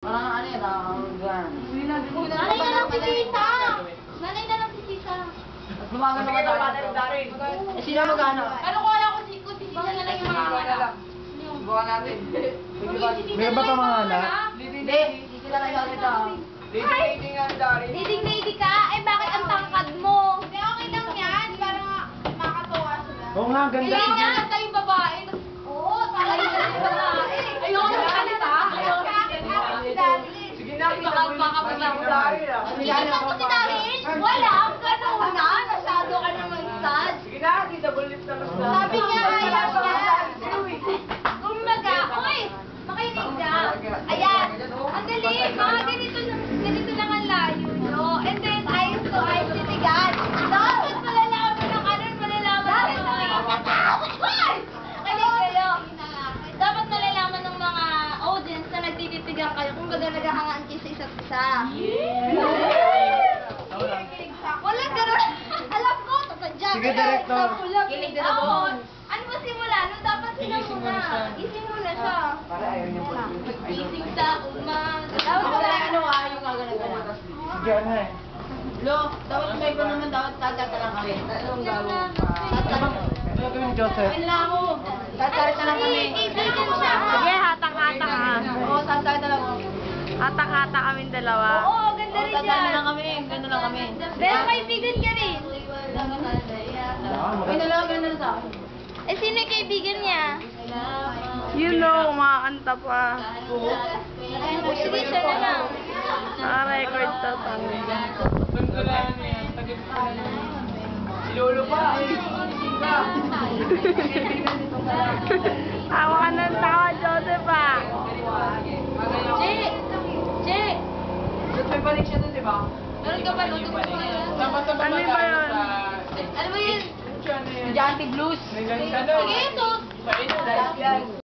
Parang ano yun, Nanay na lang si Tita! Nanay na lang si Tita! At lumagan naman tayo. Eh, sino magano? Ano ko alam kung si Tita na lang yung mga anak? Bukan natin. Meron ba pa mga anak? Hindi, hindi sila kayo dito. Leading lady ka? Eh bakit ang tangkad mo? Hindi, okay lang yan. Para makakatuwa sila. Oo nga, ganda. Hindi nga, tayong babae. Oo, tayo yung babae. Ayoko na salita. Ayoko na salita. Sige na, baka po na ako dahil. Hindi na ako si Daryl. Wala, gano'n na. Masyado ka naman sad. Sige na, di double lift na lang. Sabi niya, ayaw niya. Kumbaga, oy, makinig ka. Ayan, ang dali, mga ganito lang ang layo nyo. And then, ayos to ayos titigan. Dapat malalaman ng ano, malalaman ng mga... Kaling kayo. Dapat malalaman ng mga audience na nagtititigan kayo kung baga naghahangaan kayo sa isa't isa. Wala gano'n. Alam ko, tasadya. Sige, Director. Kilig na ako. Ano ba simula? Ano dapat sila muna? Ising muna siya. Para ayaw niya po. Ising sa umaga. Dapat Dapat wala wala ano ah, yung gagana-gana. Sige, ano eh. Lo, dapat may iba naman dapat tagata lang kami. Anong gagawin pa? Ano gawin ni Joseph? Ayun lang ako. Tatarit na lang kami. Kaibigan siya. Sige, hatak-hatak ka. Oo, tatarit na lang ako. Hatak-hatak kaming dalawa. Oo, ganda rin Tatarit na yan. lang kami. Gano'n lang kami. Pero kaibigan ka rin. Ayun na lang, gano'n sa akin. Eh, sino yung kaibigan niya? You know, umakanta pa. Sige, siya na lang. Naka-record to tayo. Lolo pa. Tawa ka ng tawa, Joseph ah. Che! Che! May balik siya doon, di ba? Meron ka ba? Ano ba yun? Ano ba yun? Gigantic Blues. Sige, ito. Yan.